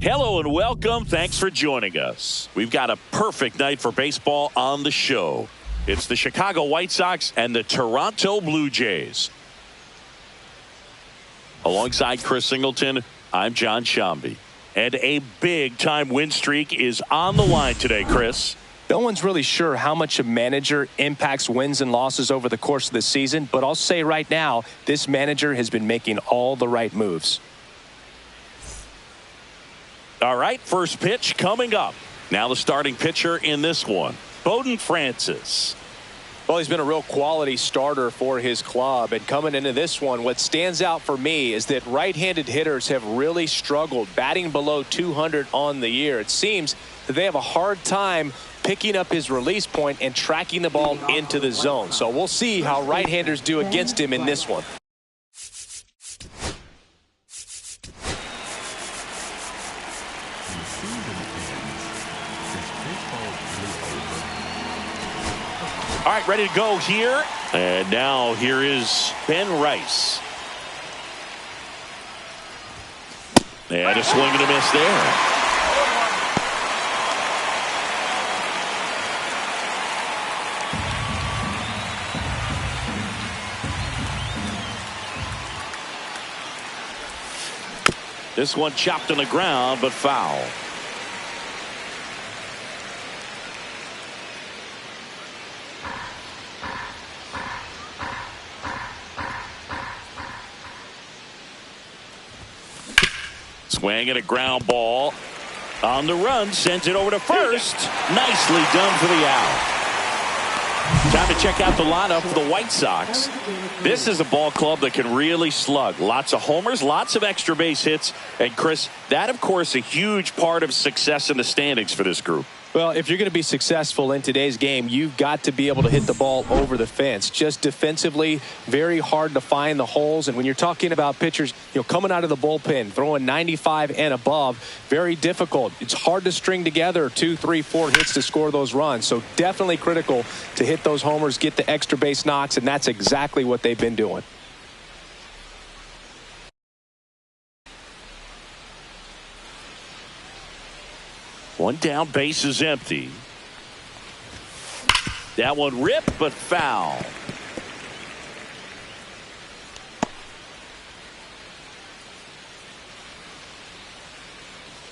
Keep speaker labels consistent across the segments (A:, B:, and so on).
A: Hello and welcome. Thanks for joining us. We've got a perfect night for baseball on the show. It's the Chicago White Sox and the Toronto Blue Jays. Alongside Chris Singleton, I'm John Shambi. And a big-time win streak is on the line today, Chris.
B: No one's really sure how much a manager impacts wins and losses over the course of the season, but I'll say right now, this manager has been making all the right moves.
A: All right, first pitch coming up. Now the starting pitcher in this one, Bowden Francis.
B: Well, he's been a real quality starter for his club, and coming into this one, what stands out for me is that right-handed hitters have really struggled, batting below 200 on the year. It seems that they have a hard time picking up his release point and tracking the ball into the zone. So we'll see how right-handers do against him in this one.
A: All right, ready to go here. And now here is Ben Rice. And a swing and a miss there. This one chopped on the ground, but foul. Swing and a ground ball on the run, sends it over to first. Nicely done for the out. Time to check out the lineup for the White Sox. This is a ball club that can really slug. Lots of homers, lots of extra base hits. And Chris, that of course a huge part of success in the standings for this group.
B: Well, if you're going to be successful in today's game, you've got to be able to hit the ball over the fence. Just defensively, very hard to find the holes. And when you're talking about pitchers, coming out of the bullpen, throwing 95 and above, very difficult. It's hard to string together 2, 3, 4 hits to score those runs. So definitely critical to hit those homers, get the extra base knocks, and that's exactly what they've been doing.
A: One down, base is empty. That one ripped, but foul.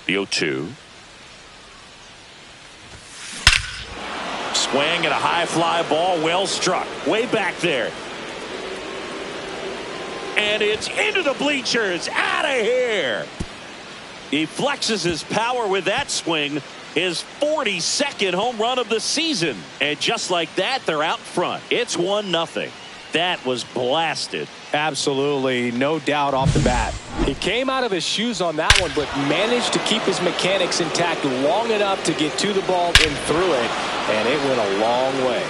A: The 0-2. Swing and a high fly ball, well struck. Way back there. And it's into the bleachers. Out of here. He flexes his power with that swing, his 42nd home run of the season. And just like that, they're out front. It's 1-0. That was blasted.
B: Absolutely, no doubt off the bat. He came out of his shoes on that one, but managed to keep his mechanics intact long enough to get to the ball and through it, and it went a long way.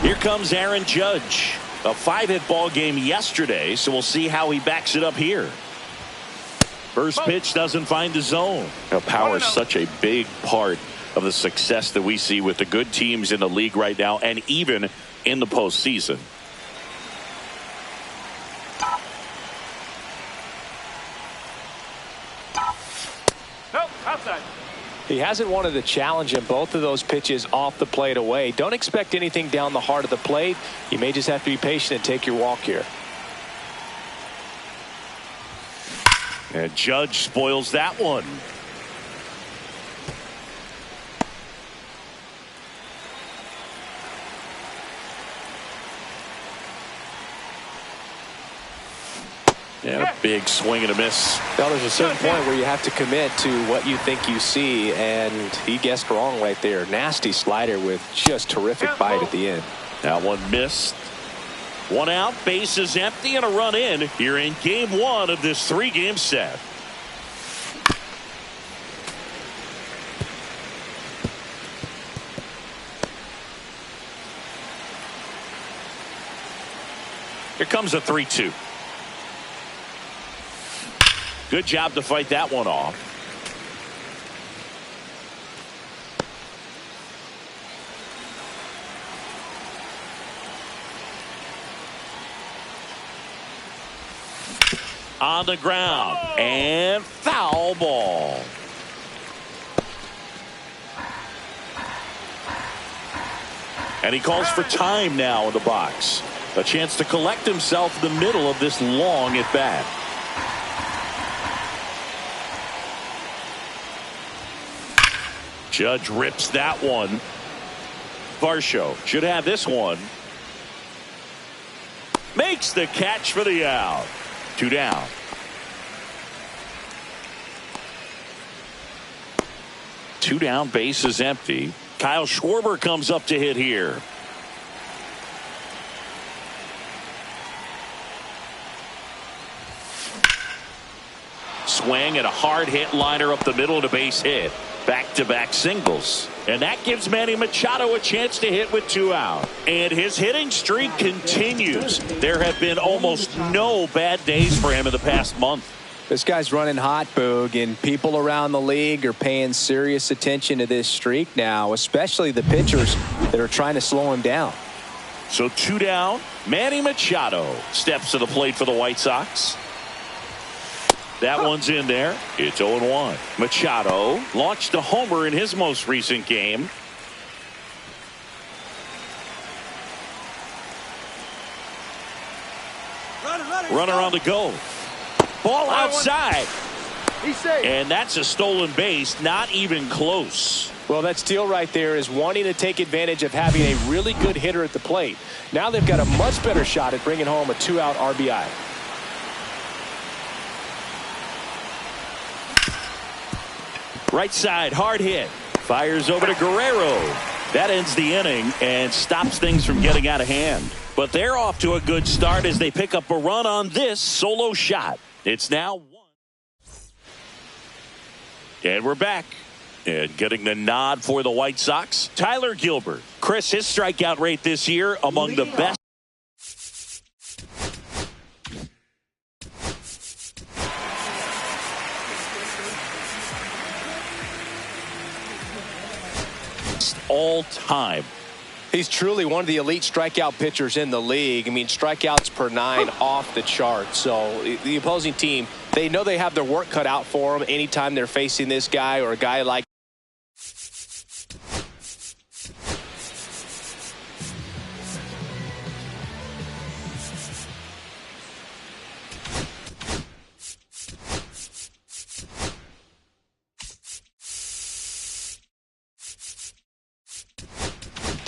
A: Here comes Aaron Judge. A 5-hit ball game yesterday, so we'll see how he backs it up here. First pitch doesn't find the zone. Now, power is such a big part of the success that we see with the good teams in the league right now, and even in the postseason.
C: Nope, outside.
B: He hasn't wanted to challenge him both of those pitches off the plate away. Don't expect anything down the heart of the plate. You may just have to be patient and take your walk here.
A: And Judge spoils that one. And a big swing and a miss.
B: Well, there's a certain point where you have to commit to what you think you see, and he guessed wrong right there. Nasty slider with just terrific bite at the end.
A: That one missed. One out, base is empty, and a run in here in game 1 of this 3-game set. Here comes a 3-2. Good job to fight that one off. On the ground. And foul ball. And he calls for time now in the box. A chance to collect himself in the middle of this long at bat. Judge rips that one. Varsho should have this one. Makes the catch for the out. 2 down. Two down, base is empty. Kyle Schwarber comes up to hit here. Swing and a hard hit liner up the middle to base hit. Back-to-back singles. And that gives Manny Machado a chance to hit with 2 out. And his hitting streak continues. There have been almost no bad days for him in the past month.
B: This guy's running hot, Boog, and people around the league are paying serious attention to this streak now, especially the pitchers that are trying to slow him down.
A: So 2 down. Manny Machado steps to the plate for the White Sox. That one's in there. It's 0-1. Machado launched a homer in his most recent game. Runner on the go. Ball outside. And that's a stolen base. Not even close.
B: Well, that steal right there is wanting to take advantage of having a really good hitter at the plate. Now they've got a much better shot at bringing home a 2-out RBI.
A: Right side, hard hit. Fires over to Guerrero. That ends the inning and stops things from getting out of hand. But they're off to a good start as they pick up a run on this solo shot. It's now 1. And we're back. And getting the nod for the White Sox, Tyler Gilbert. Chris, his strikeout rate this year among the best. All time.
B: He's truly one of the elite strikeout pitchers in the league. I mean, strikeouts per 9 off the chart. So the opposing team, they know they have their work cut out for them anytime they're facing this guy or a guy like.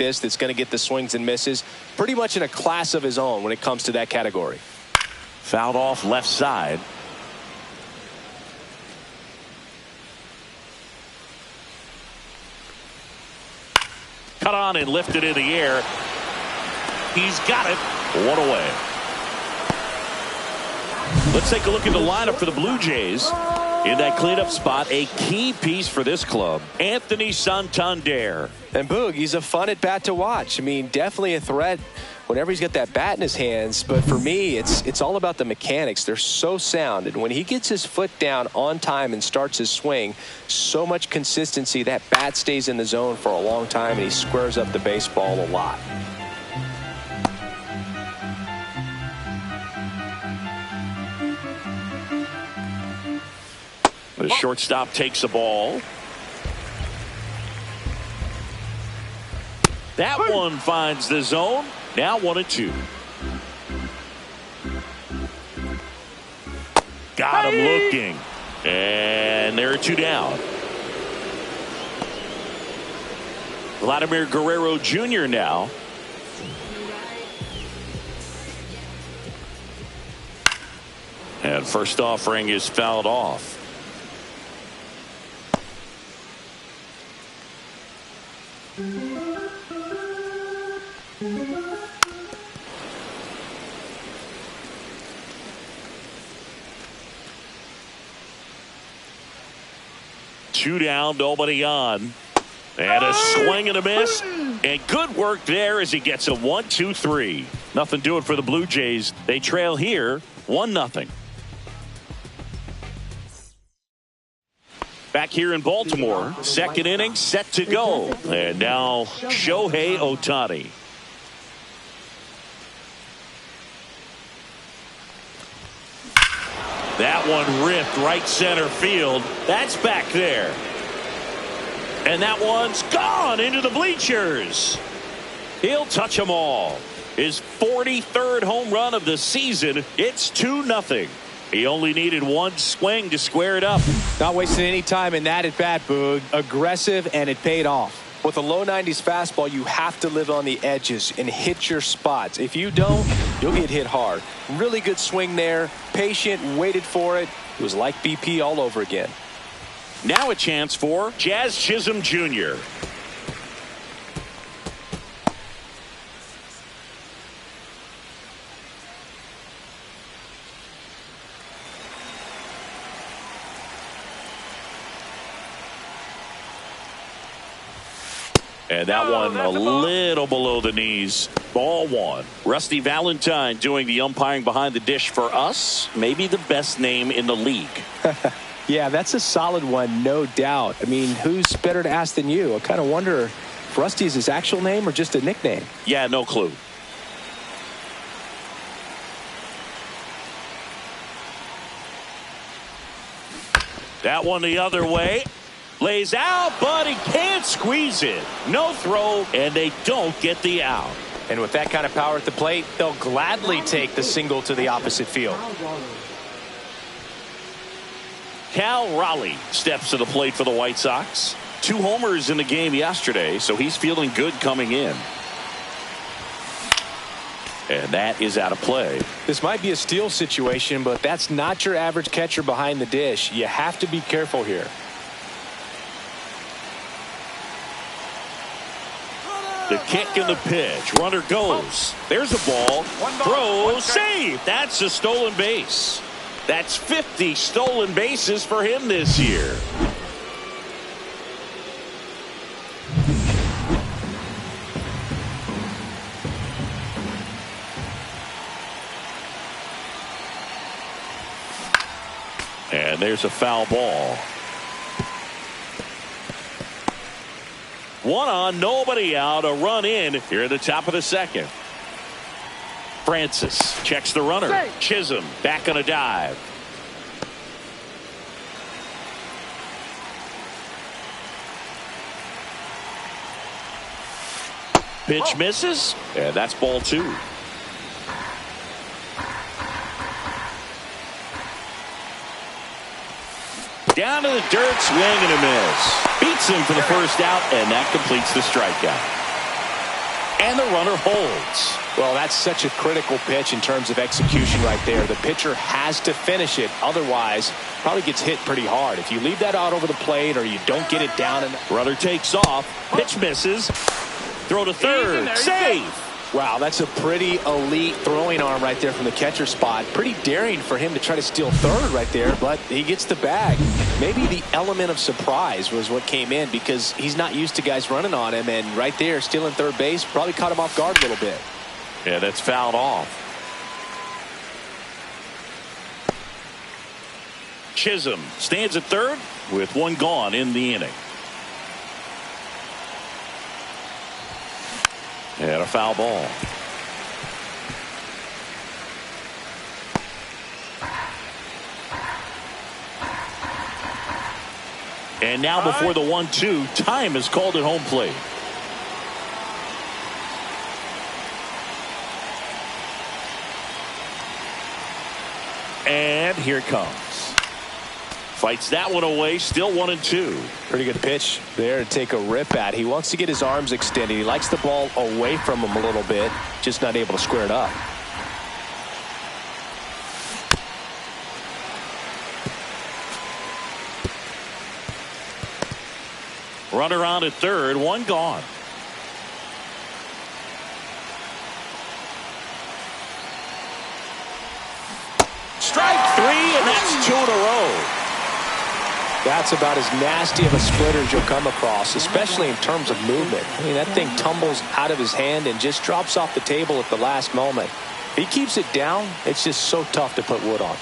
B: That's going to get the swings and misses. Pretty much in a class of his own when it comes to that category.
A: Fouled off left side. Cut on and lifted in the air. He's got it. 1 away. Let's take a look at the lineup for the Blue Jays. In that cleanup spot, a key piece for this club, Anthony Santander.
B: And Boog, he's a fun at bat to watch. I mean, definitely a threat whenever he's got that bat in his hands. But for me, it's all about the mechanics. They're so sound. And when he gets his foot down on time and starts his swing, so much consistency, that bat stays in the zone for a long time, and he squares up the baseball a lot.
A: The shortstop takes the ball. That one finds the zone. Now 1-2. Got him looking. And there are 2 down. Vladimir Guerrero Jr. now. And first offering is fouled off. Two down, nobody on. And a swing and a miss. And good work there as he gets a 1-2-3. Nothing doing for the Blue Jays. They trail here 1-0. Back here in Baltimore, second inning set to go. And now Shohei Ohtani. That one ripped right center field. That's back there. And that one's gone into the bleachers. He'll touch them all. His 43rd home run of the season. It's 2-0. He only needed one swing to square it up.
B: Not wasting any time in that at bat, Boog. Aggressive, and it paid off. With a low 90s fastball, you have to live on the edges and hit your spots. If you don't, you'll get hit hard. Really good swing there. Patient, waited for it. It was like BP all over again.
A: Now a chance for Jazz Chisholm Jr. And that one a little below the knees. Ball one. Rusty Valentine doing the umpiring behind the dish for us. Maybe the best name in the league.
B: Yeah, that's a solid one, no doubt. I mean, who's better to ask than you? I kind of wonder if Rusty is his actual name or just a nickname.
A: Yeah, no clue. That one the other way. Lays out, but he can't squeeze it. No throw, and they don't get the out.
B: And with that kind of power at the plate, they'll gladly take the single to the opposite field.
A: Cal Raleigh steps to the plate for the White Sox. 2 homers in the game yesterday, so he's feeling good coming in. And that is out of play.
B: This might be a steal situation, but that's not your average catcher behind the dish. You have to be careful here.
A: The kick and the pitch. Runner goes. There's a ball. Throws. Save. That's a stolen base. That's 50 stolen bases for him this year. And there's a foul ball. 1 on, nobody out, a run in here at the top of the second. Francis checks the runner. Chisholm back on a dive. Pitch misses, and that's ball 2. Down to the dirt, swing and a miss. Beats him for the first out, and that completes the strikeout. And the runner holds.
B: Well, that's such a critical pitch in terms of execution right there. The pitcher has to finish it. Otherwise, probably gets hit pretty hard. If you leave that out over the plate or you don't get it down.
A: Runner takes off. Pitch misses. Throw to third. Save.
B: Wow, that's a pretty elite throwing arm right there from the catcher spot. Pretty daring for him to try to steal third right there, but he gets the bag. Maybe the element of surprise was what came in because he's not used to guys running on him, and right there, stealing third base probably caught him off guard a little bit.
A: Yeah, that's fouled off. Chisholm stands at third with 1 gone in the inning. And a foul ball. And now before the 1-2, time is called at home plate. And here it comes. Fights that one away, still 1-2.
B: Pretty good pitch there to take a rip at. He wants to get his arms extended. He likes the ball away from him a little bit, just not able to square it up.
A: Runner on at third, 1 gone. Strike 3, and that's 2 in a row.
B: That's about as nasty of a splitter as you'll come across, especially in terms of movement. I mean, that thing tumbles out of his hand and just drops off the table at the last moment. If he keeps it down, it's just so tough to put wood on.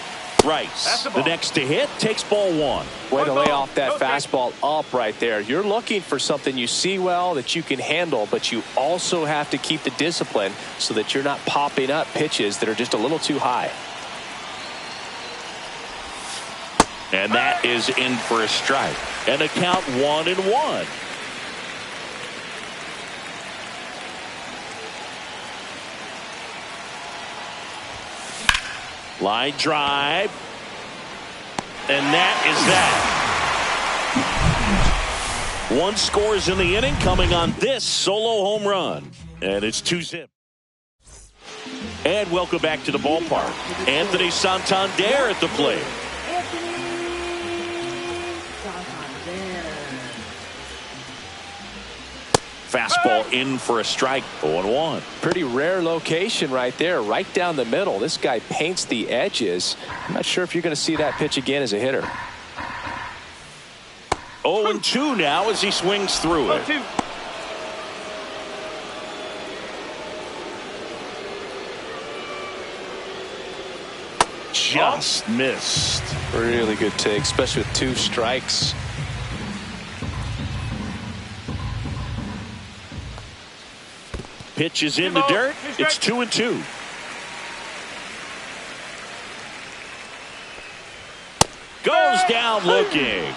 A: Rice, the next to hit, takes ball 1.
B: Way to lay off that fastball up right there. You're looking for something you see well that you can handle, but you also have to keep the discipline so that you're not popping up pitches that are just a little too high.
A: And that is in for a strike. And the count 1-1. Line drive. And that is that. One scores in the inning coming on this solo home run. And it's 2-zip. And welcome back to the ballpark. Anthony Santander at the plate. Fastball in for a strike. 0-1.
B: Pretty rare location right there, right down the middle. This guy paints the edges. I'm not sure if you're going to see that pitch again as a hitter.
A: 0-2 now as he swings through it.
C: 0-2.
A: Just missed.
B: Really good take, especially with 2 strikes.
A: Pitch is in the dirt. It's 2-2. Goes down looking.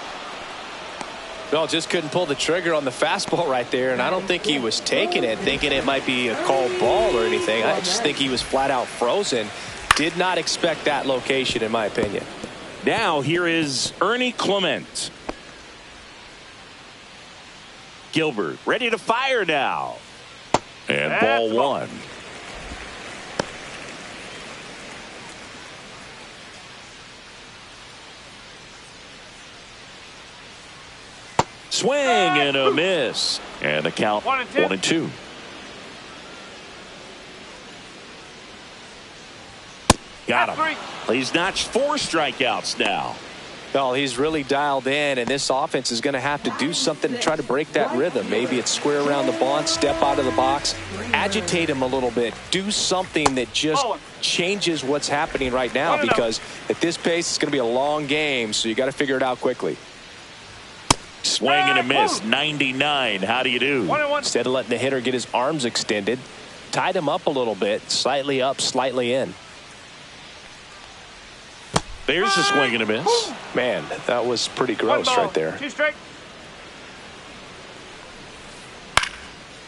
B: Well, just couldn't pull the trigger on the fastball right there, and I don't think he was taking it, thinking it might be a called ball or anything. I just think he was flat out frozen. Did not expect that location, in my opinion.
A: Now here is Ernie Clement. Gilbert ready to fire now. And ball 1. Swing and a miss. And the count 1-2. Got him. He's notched 4 strikeouts now.
B: Well, he's really dialed in, and this offense is going to have to do something to try to break that rhythm. Maybe it's square around the bunt, step out of the box, agitate him a little bit, do something that just changes what's happening right now, because at this pace, it's going to be a long game, so you got to figure it out quickly.
A: Swing and a miss. 99. How do you do?
B: Instead of letting the hitter get his arms extended, tied him up a little bit, slightly up, slightly in.
A: There's a swing and a miss.
B: Man, that was pretty gross right there.
C: 2 strike.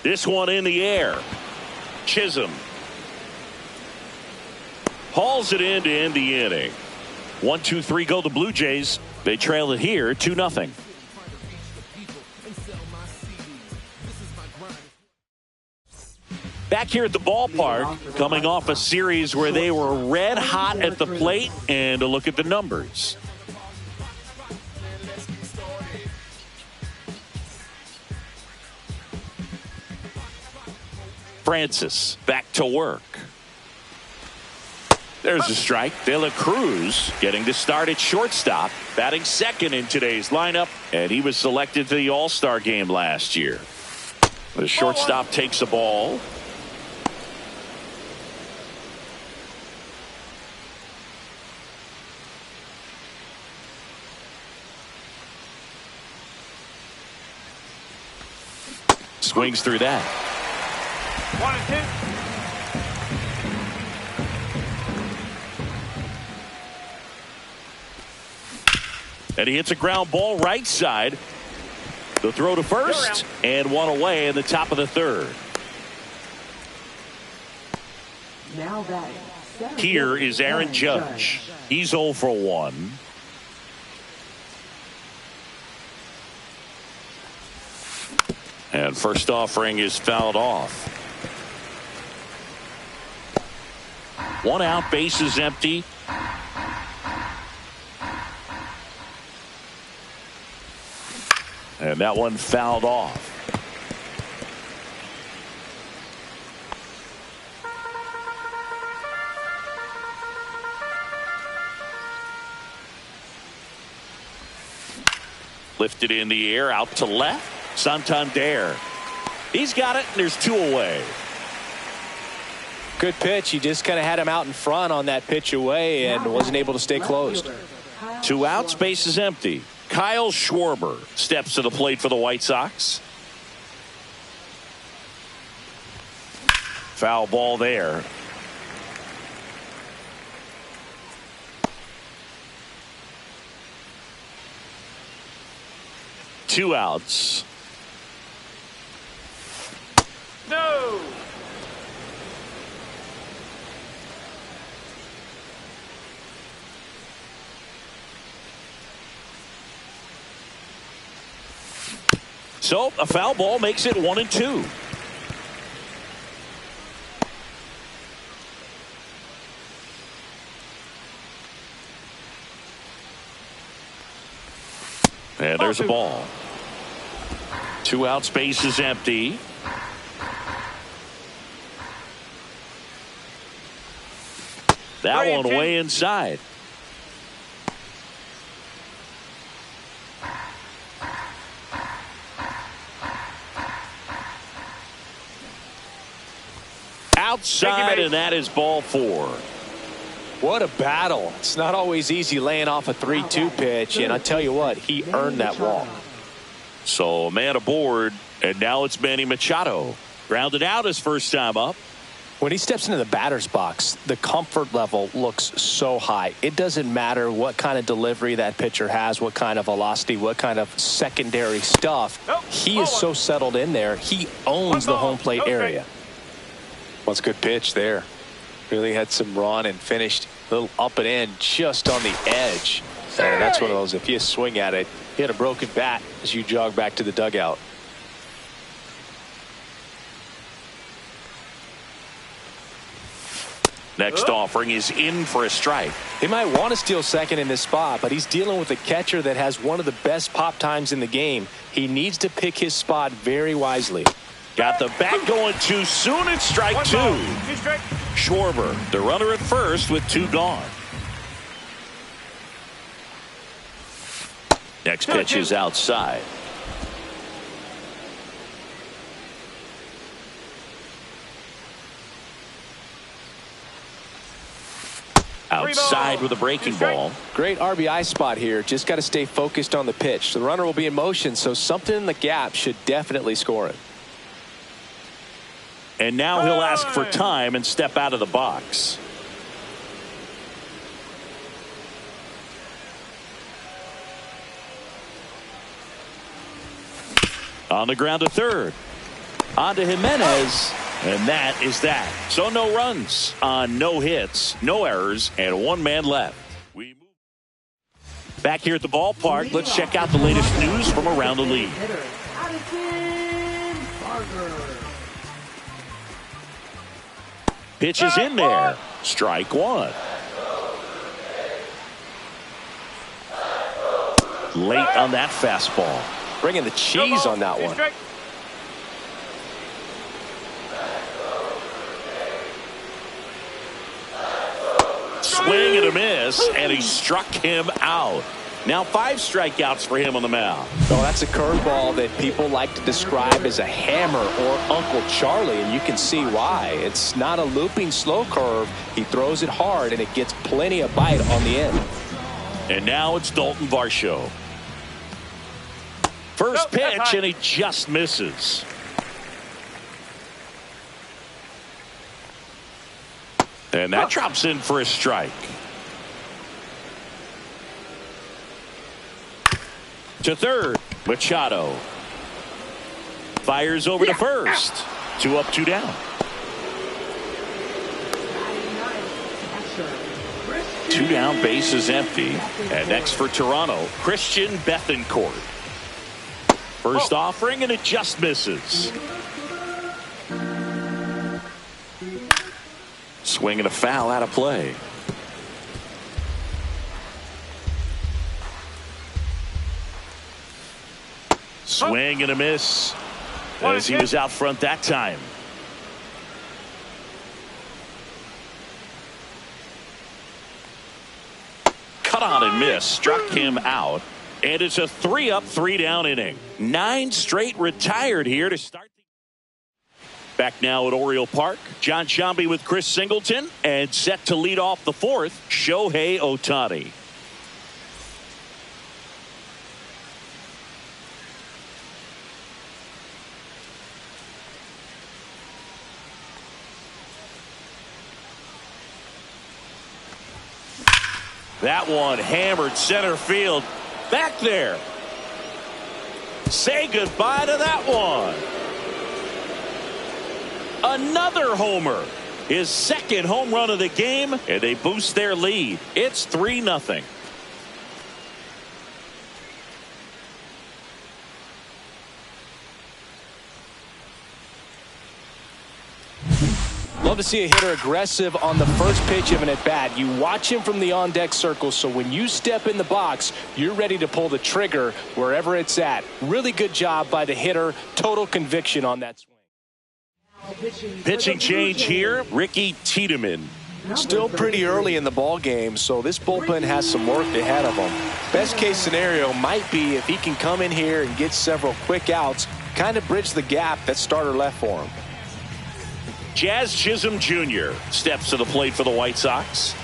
A: This one in the air. Chisholm hauls it in to end the inning. 1-2-3 go the Blue Jays. They trail it here 2-0. Back here at the ballpark, coming off a series where they were red hot at the plate, and a look at the numbers. Francis back to work. There's a strike. De La Cruz getting to start at shortstop, batting second in today's lineup, and he was selected to the All-Star game last year. The shortstop takes a ball. Swings through that.
C: 1-2.
A: And he hits a ground ball right side. The throw to first and one away in the top of the third. Here is Aaron Judge. He's 0 for 1. And first offering is fouled off. 1 out, base is empty. And that one fouled off. Lifted in the air, out to left. Santander. He's got it, and there's 2 away.
B: Good pitch. He just kind of had him out in front on that pitch away and wasn't able to stay closed.
A: 2 outs, base is empty. Kyle Schwarber steps to the plate for the White Sox. Foul ball there. 2 outs.
C: No.
A: So a foul ball makes it 1-2. And there's a ball. 2 out, space is empty. That one way inside. Outside, and that is ball 4.
B: What a battle. It's not always easy laying off a 3-2 pitch, and I tell you what, he earned that walk.
A: So a man aboard, and now it's Manny Machado. Grounded out his first time up.
B: When he steps into the batter's box, the comfort level looks so high. It doesn't matter what kind of delivery that pitcher has, what kind of velocity, what kind of secondary stuff. He is so settled in there, he owns the home plate area. Well, it's a good pitch there. Really had some run and finished a little up and in just on the edge. And that's one of those, if you swing at it, you had a broken bat as you jog back to the dugout.
A: Next offering is in for a strike.
B: He might want to steal second in this spot, but he's dealing with a catcher that has one of the best pop times in the game. He needs to pick his spot very wisely.
A: Got the bat going too soon. It's strike 2. Schwarber, the runner at first with 2 gone. Next pitch is outside. Outside with a breaking ball.
B: Great RBI spot here. Just got to stay focused on the pitch. The runner will be in motion, so something in the gap should definitely score it.
A: And now he'll ask for time and step out of the box. On the ground to third. On to Jimenez. And that is that. So no runs on no hits, no errors, and 1 man left. We move back here at the ballpark. Let's check out the latest news from around the league. Pitch is in there. Strike 1. Late on that fastball.
B: Bringing the cheese on that one.
A: Swing and a miss, and he struck him out. Now 5 strikeouts for him on the mound.
B: Oh, that's a curveball that people like to describe as a hammer or Uncle Charlie, and you can see why. It's not a looping slow curve. He throws it hard, and it gets plenty of bite on the end.
A: And now it's Dalton Varsho. First pitch, and he just misses. And that drops in for a strike. To third, Machado. Fires over to first. 2 up, 2 down. 2 down, base is empty. And next for Toronto, Christian Bethancourt. First offering, and it just misses. Swing and a foul out of play. Swing and a miss as he was out front that time. Cut on and miss, struck him out, and it's a 3 up, 3 down inning. 9 straight retired here to start. Back now at Oriole Park, John Sciambi with Chris Singleton, and set to lead off the 4th, Shohei Ohtani. That one hammered center field. Back there. Say goodbye to that one. Another homer. His second home run of the game, and they boost their lead. It's 3-0.
B: Love to see a hitter aggressive on the first pitch of an at-bat. You watch him from the on-deck circle, so when you step in the box, you're ready to pull the trigger wherever it's at. Really good job by the hitter. Total conviction on that swing.
A: Pitching change here, Ricky Tiedemann.
B: Still pretty early in the ball game, so this bullpen has some work ahead of them. Best case scenario might be if he can come in here and get several quick outs, kind of bridge the gap that starter left for him.
A: Jazz Chisholm Jr. steps to the plate for the White Sox.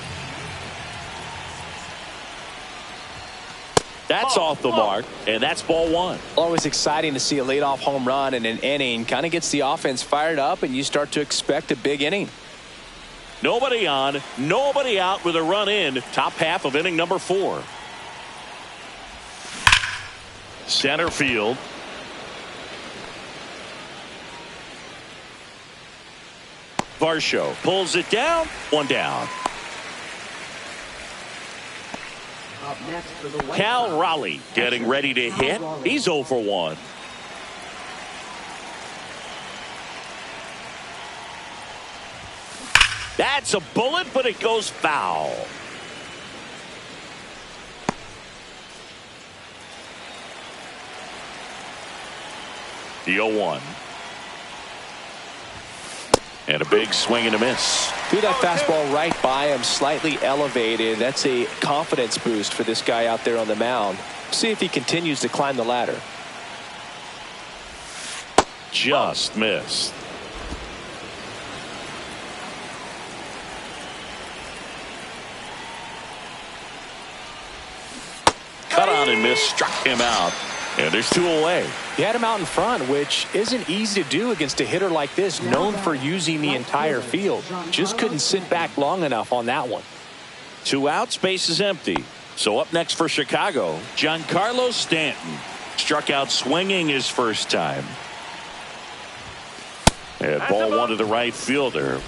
A: That's off the mark, and that's ball one.
B: Always exciting to see a leadoff home run in an inning. Kind of gets the offense fired up, and you start to expect a big inning.
A: Nobody on, nobody out with a run in. Top half of inning number 4. Center field. Varsho pulls it down. One down. Cal Raleigh getting ready to hit. He's 0 for 1. That's a bullet, but it goes foul. The 0-1. And a big swing and a miss.
B: Threw that fastball right by him, slightly elevated. That's a confidence boost for this guy out there on the mound. See if he continues to climb the ladder.
A: Just missed. Cut on and miss, struck him out. And there's 2 away.
B: He had him out in front, which isn't easy to do against a hitter like this, known for using the entire field. Just couldn't sit back long enough on that one.
A: 2 outs, base is empty. So up next for Chicago, Giancarlo Stanton. Struck out swinging his first time. And ball 1 to the right fielder.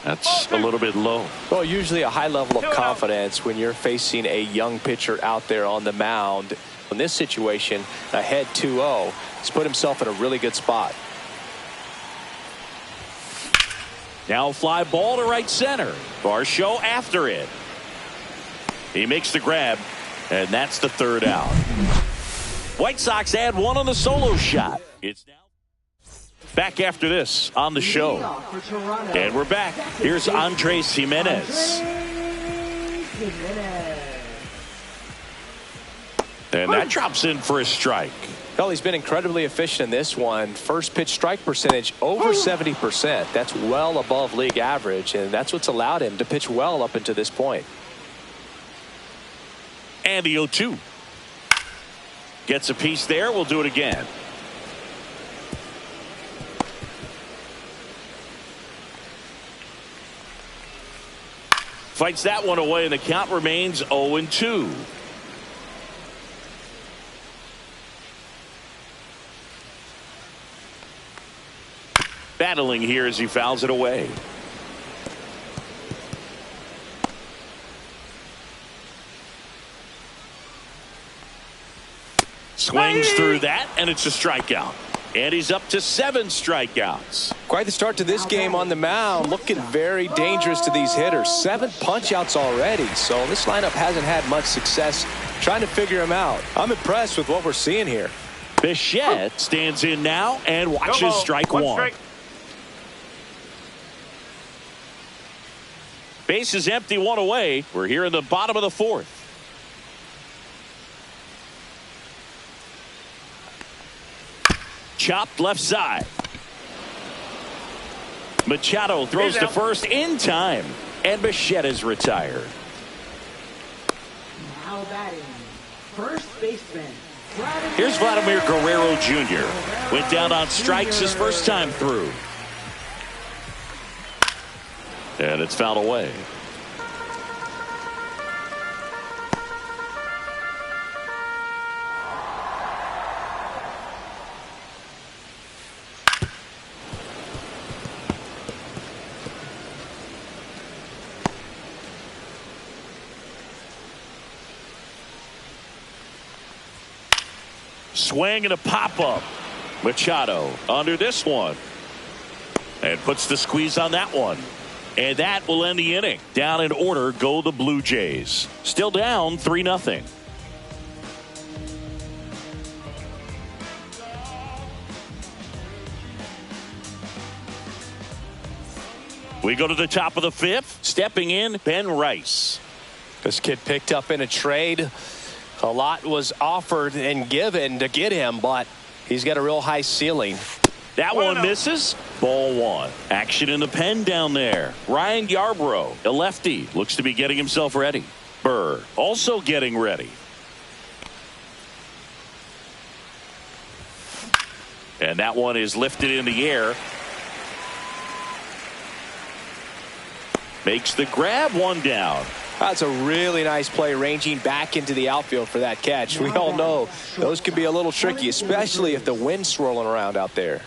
A: That's a little bit low.
B: Well, usually a high level of confidence when you're facing a young pitcher out there on the mound. In this situation, ahead 2-0, he's put himself in a really good spot.
A: Now fly ball to right center. Varsho after it. He makes the grab, and that's the 3rd out. White Sox add 1 on the solo shot. It's now back after this on the show. And we're back. Here's Andres Jimenez. And that drops in for a strike.
B: Well, he's been incredibly efficient in this one. First pitch strike percentage over 70%. That's well above league average, and that's what's allowed him to pitch well up until this point.
A: And the 0-2. Gets a piece there. We'll do it again. Fights that one away, and the count remains 0-2. Battling here as he fouls it away. Swings through that, and it's a strikeout. And he's up to 7 strikeouts.
B: Quite the start to this game on the mound. Looking very dangerous to these hitters. 7 punch-outs already. So this lineup hasn't had much success trying to figure him out. I'm impressed with what we're seeing here.
A: Bichette stands in now and watches strike 1. Base is empty, 1 away. We're here in the bottom of the 4th. Chopped left side. Machado throws to first in time, and Bichette is retired.
D: Now batting, first baseman.
A: Here's Vladimir Guerrero Jr. Went down on strikes his first time through. And it's fouled away. swing and a pop-up. Machado under this one. And puts the squeeze on that one. And that will end the inning. Down in order go the Blue Jays. Still down 3-0. We go to the top of the fifth. Stepping in, Ben Rice.
B: This kid picked up in a trade. A lot was offered and given to get him, but he's got a real high ceiling.
A: That one misses. Ball one. Action in the pen down there. Ryan Yarbrough, a lefty, looks to be getting himself ready. Burr also getting ready. And that one is lifted in the air. Makes the grab, one down.
B: That's a really nice play, ranging back into the outfield for that catch. We all know those can be a little tricky, especially if the wind's swirling around out there.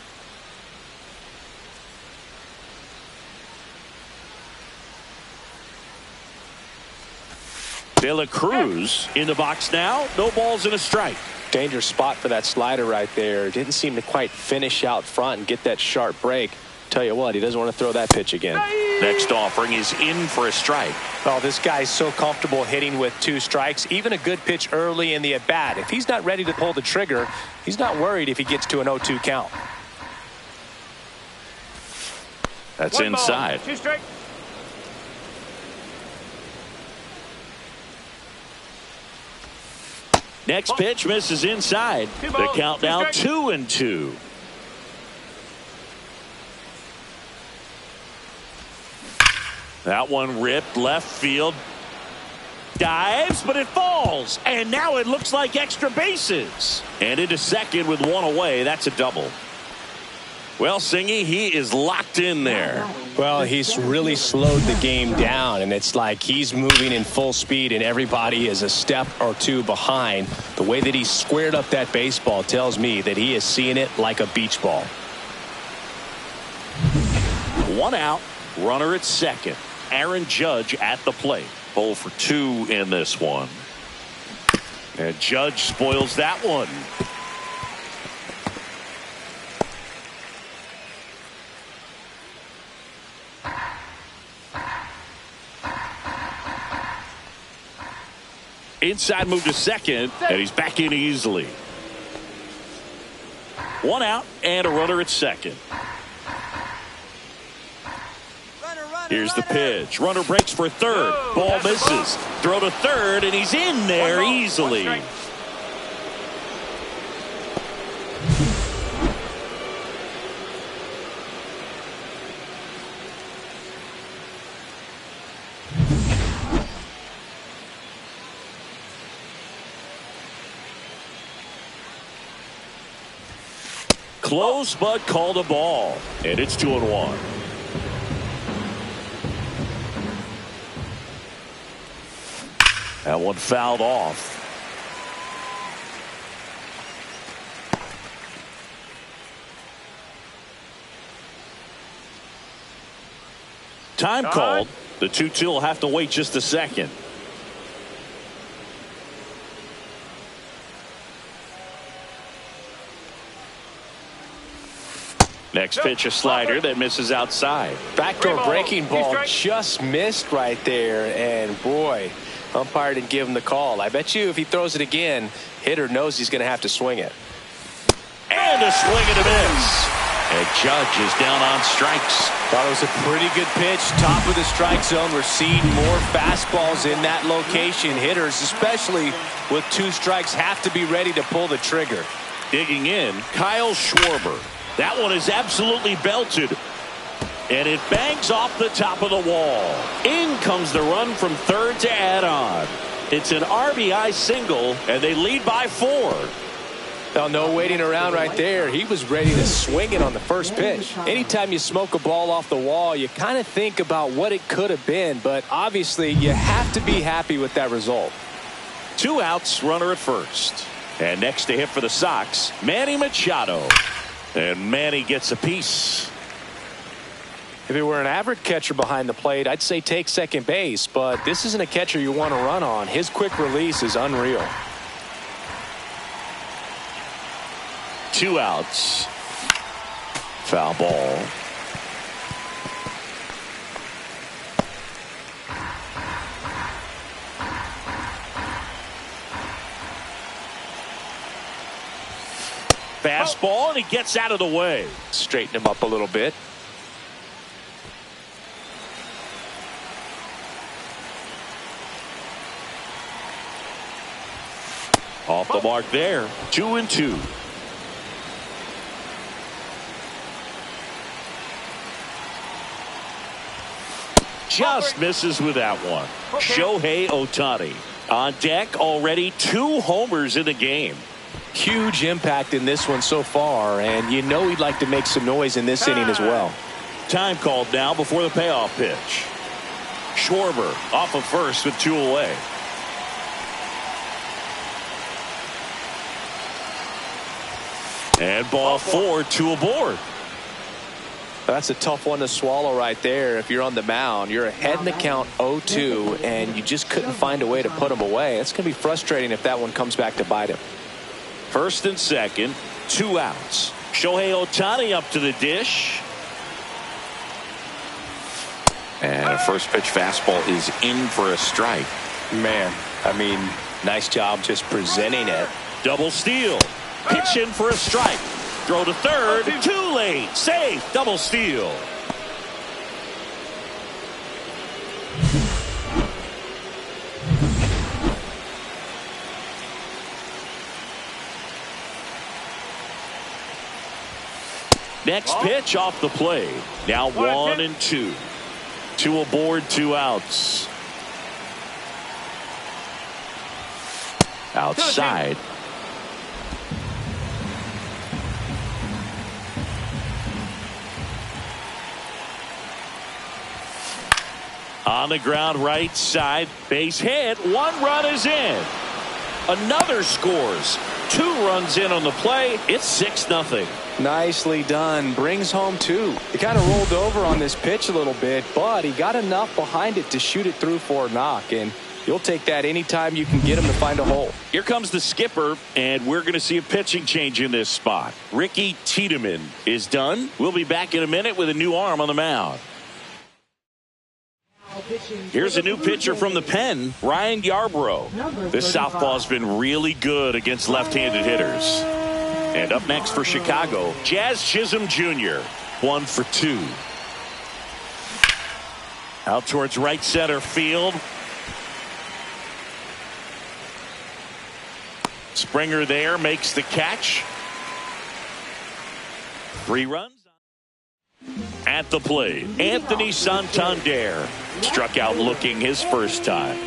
A: De La Cruz in the box now. No balls and a strike.
B: Dangerous spot for that slider right there. Didn't seem to quite finish out front and get that sharp break. Tell you what, he doesn't want to throw that pitch again.
A: Next offering is in for a strike.
B: Oh, this guy's so comfortable hitting with 2 strikes. Even a good pitch early in the at-bat. If he's not ready to pull the trigger, he's not worried if he gets to an 0-2 count.
A: That's
C: One
A: inside.
C: Ball, 2 strike.
A: Next pitch misses inside.
C: Two
A: The
C: balls,
A: count
C: 2
A: now
C: strikes.
A: 2-2. That one ripped left field. Dives, but it falls. And now it looks like extra bases. And into second with one away. That's a double. Well, Singy, he is locked in there.
B: Well, he's really slowed the game down, and it's like he's moving in full speed, and everybody is a step or 2 behind. The way that he squared up that baseball tells me that he is seeing it like a beach ball.
A: 1 out, runner at second. Aaron Judge at the plate. 0 for 2 in this one. And Judge spoils that one. Inside move to second, and he's back in easily. 1 out and a runner at second. Here's the pitch. Runner breaks for third. Ball misses. Throw to third, and he's in there easily. Close, but called a ball. And it's 2-1. That one fouled off. Time called. The 2-2 will have to wait just a second. Next pitch, a slider that misses outside.
B: Backdoor breaking ball just missed right there, and boy, umpire didn't give him the call. I bet you if he throws it again, hitter knows he's going to have to swing it.
A: And a swing and a miss. And Judge is down on strikes.
B: Thought it was a pretty good pitch. Top of the strike zone. We're seeing more fastballs in that location. Hitters, especially with 2 strikes, have to be ready to pull the trigger.
A: Digging in, Kyle Schwarber. That one is absolutely belted. And it bangs off the top of the wall. In comes the run from third to add on. It's an RBI single, and they lead by 4.
B: Oh, no waiting around right there. He was ready to swing it on the first pitch. Anytime you smoke a ball off the wall, you kind of think about what it could have been, but obviously you have to be happy with that result.
A: 2 outs, runner at first. And next to hit for the Sox, Manny Machado. And Manny gets a piece.
B: If it were an average catcher behind the plate, I'd say take second base, but this isn't a catcher you want to run on. His quick release is unreal.
A: 2 outs. Foul ball. Fastball, and he gets out of the way.
B: Straighten him up a little bit.
A: Off the mark there. 2-2. Just misses with that one. Shohei Ohtani on deck, already 2 homers in the game.
B: Huge impact in this one so far, and you know he'd like to make some noise in this inning as well.
A: Time called now before the payoff pitch. Schwarber off of first with 2 away. And ball 4, 2 aboard.
B: That's a tough one to swallow right there. If you're on the mound, you're ahead in the count 0-2, and you just couldn't find a way to put him away. It's going to be frustrating if that one comes back to bite him.
A: First and second, 2 outs. Shohei Ohtani up to the dish.
E: And a first pitch fastball is in for a strike.
B: Man, I mean, nice job just presenting it.
A: Double steal. Pitch in for a strike. Throw to third. Too late. Safe. Double steal. Next pitch off the plate. Now 1-2. 2 aboard, 2 outs. Outside. On the ground, right side, base hit. 1 run is in. Another scores. 2 runs in on the play. It's 6-0.
B: Nicely done. Brings home 2. He kind of rolled over on this pitch a little bit, but he got enough behind it to shoot it through for a knock, and you'll take that anytime you can get him to find a hole.
A: Here comes the skipper, and we're going to see a pitching change in this spot. Ricky Tiedemann is done. We'll be back in a minute with a new arm on the mound. Here's a new pitcher from the pen, Ryan Yarbrough. This southpaw's been really good against left-handed hitters. And up next for Chicago, Jazz Chisholm Jr. 1 for 2. Out towards right center field. Springer there makes the catch. 3 runs. At the plate, Anthony Santander struck out looking his first time.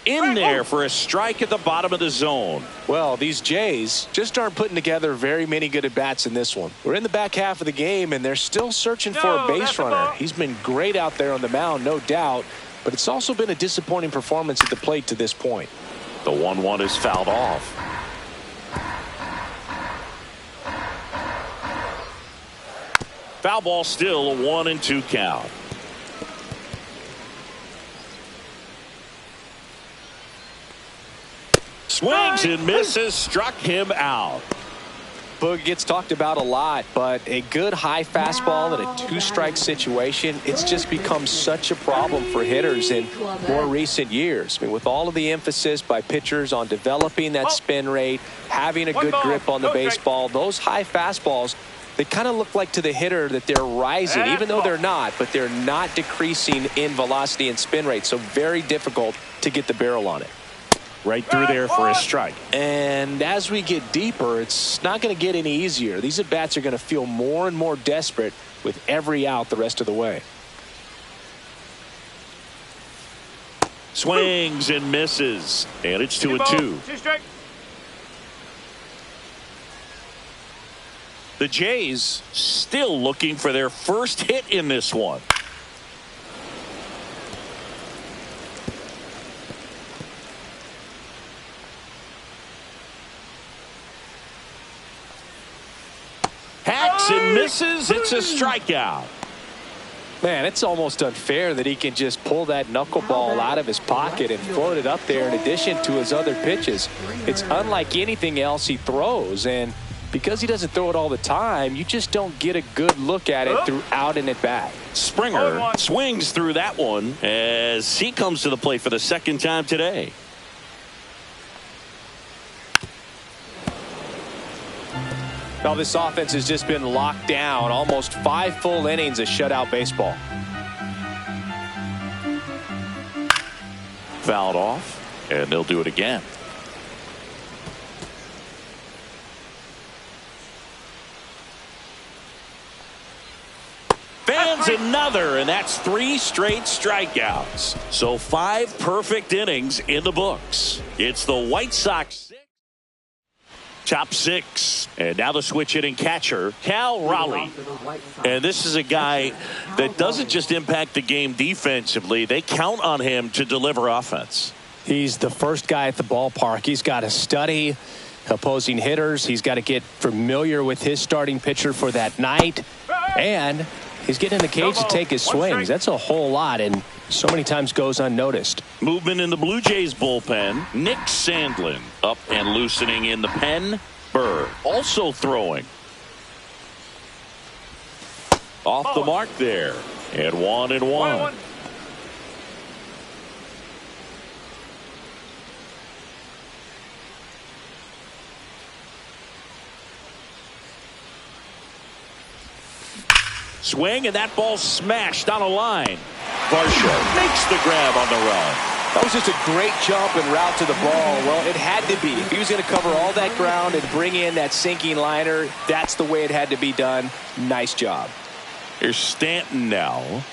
A: In there for a strike at the bottom of the zone.
B: Well, these Jays just aren't putting together very many good at-bats in this one. We're in the back half of the game, and they're still searching for a base runner. He's been great out there on the mound, no doubt, but it's also been a disappointing performance at the plate to this point.
A: The 1-1 is fouled off. Foul ball, still a 1-2 count. Swings and misses, struck him out.
B: Boog gets talked about a lot, but a good high fastball in a 2-strike situation, it's just become such a problem for hitters in more recent years. I mean, with all of the emphasis by pitchers on developing that spin rate, having a good grip on the baseball, those high fastballs, they kind of look like to the hitter that they're rising, even though they're not, but they're not decreasing in velocity and spin rate. So very difficult to get the barrel on it.
A: Right through there for a strike.
B: And as we get deeper, it's not going to get any easier. These at-bats are going to feel more and more desperate with every out the rest of the way.
A: Swings and misses. And it's 2-2. The Jays still looking for their first hit in this one. Hacks and misses. It's a strikeout.
B: Man, it's almost unfair that he can just pull that knuckleball out of his pocket and float it up there in addition to his other pitches. It's unlike anything else he throws, and because he doesn't throw it all the time, you just don't get a good look at it throughout an at-bat.
A: Springer swings through that one as he comes to the plate for the second time today.
B: Now this offense has just been locked down. Almost 5 full innings of shutout baseball.
A: Fouled off, and they'll do it again. Fans another, and that's 3 straight strikeouts. So 5 perfect innings in the books. It's the White Sox top 6, and now the switch hitting catcher Cal Raleigh, and this is a guy that doesn't just impact the game defensively. They count on him to deliver offense.
B: He's the first guy at the ballpark. He's got to study opposing hitters. He's got to get familiar with his starting pitcher for that night, and he's getting in the cage to take his swings. That's a whole lot, and so many times goes unnoticed. Movement
A: in the Blue Jays bullpen. Nick Sandlin up and loosening in the pen. Burr also throwing. Off the mark there. And 1-1. Swing, and that ball smashed on a line. Varsho makes the grab on the run.
B: That was just a great jump and route to the ball. Well, it had to be. If he was going to cover all that ground and bring in that sinking liner, that's the way it had to be done. Nice job.
A: Here's Stanton now.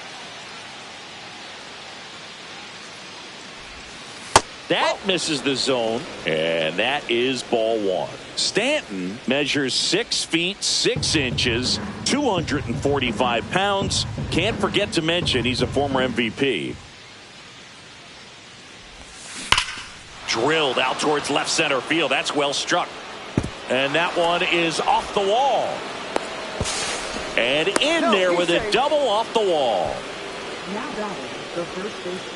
A: That misses the zone, and that is ball 1. Stanton measures 6 feet 6 inches, 245 pounds. Can't forget to mention he's a former MVP. Drilled out towards left center field. That's well struck. And that one is off the wall. And in there with a double off the wall.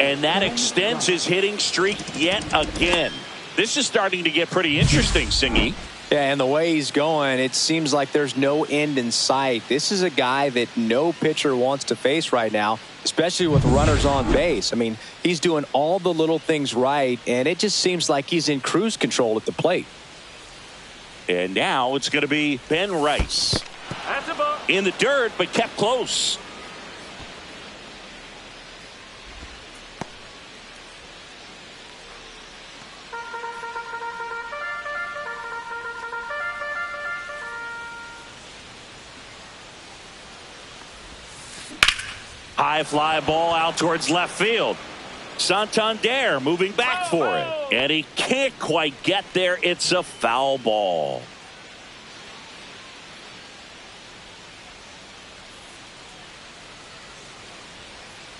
A: And that extends his hitting streak yet again. This is starting to get pretty interesting, Singy.
B: Yeah, and the way he's going, it seems like there's no end in sight. This is a guy that no pitcher wants to face right now, especially with runners on base. I mean, he's doing all the little things right, and it just seems like he's in cruise control at the plate.
A: And now it's going to be Ben Rice. In the dirt, but kept close. High fly ball out towards left field. Santander moving back for it. And he can't quite get there. It's a foul ball.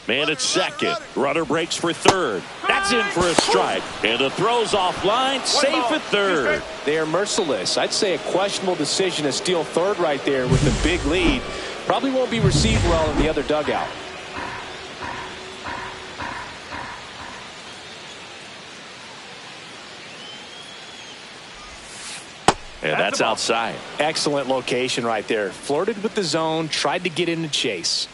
A: Man at second. Runner breaks for third. That's in for a strike. And the throw's offline. Safe at third.
B: They are merciless. I'd say a questionable decision to steal third right there with the big lead. Probably won't be received well in the other dugout.
A: And that's outside.
B: Excellent location right there. Flirted with the zone, tried to get in the chase.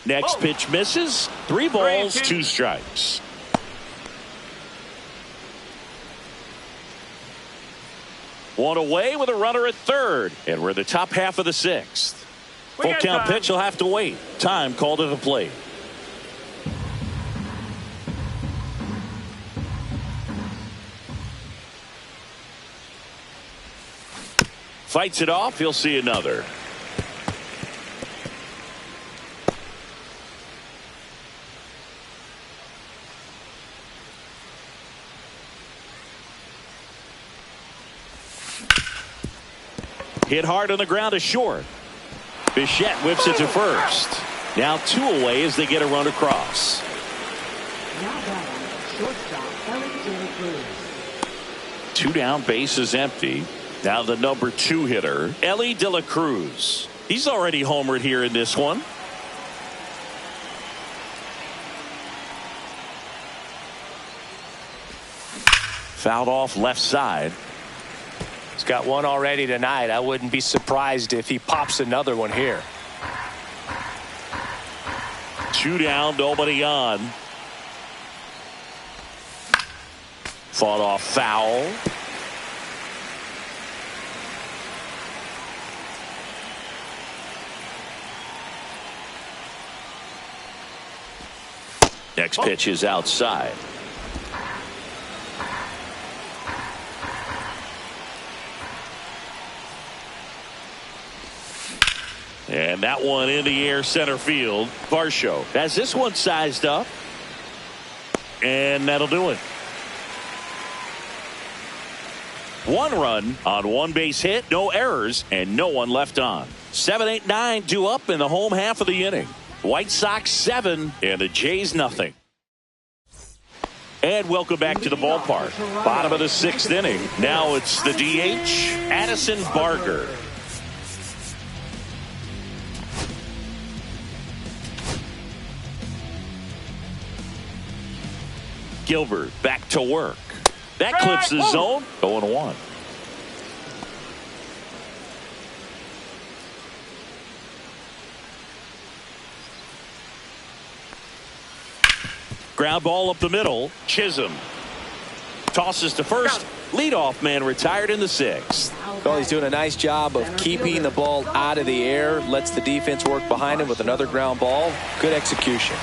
A: Next pitch misses. 3 balls, 2 strikes. One away with a runner at third. And we're the top half of the 6th. Full count pitch will have to wait. Time called to the plate. Fights it off. He'll see another. Hit hard on the ground to short. Bichette whips it to first. Now 2 away as they get a run across.
D: Now batting, shortstop Ellie De La Cruz.
A: 2 down, base is empty. Now the number 2 hitter, Ellie De La Cruz. He's already homered here in this one. Fouled off left side.
B: He's got one already tonight. I wouldn't be surprised if he pops another one here.
A: 2 down, nobody on. Fought off foul. Next pitch is outside. And that one in the air center field. Varsho has this one sized up. And that'll do it. 1 run on 1 base hit, no errors, and no one left on. 7, 8, 9 due up in the home half of the inning. White Sox 7 and the Jays nothing. And welcome back to the ballpark. Bottom of the 6th inning. Now it's the DH, Addison Barger. Gilbert back to work. That clips the zone. 0-1. Ground ball up the middle. Chisholm tosses to first. Leadoff man retired in the 6th.
B: Well, he's doing a nice job of keeping the ball out of the air. Lets the defense work behind him with another ground ball. Good execution.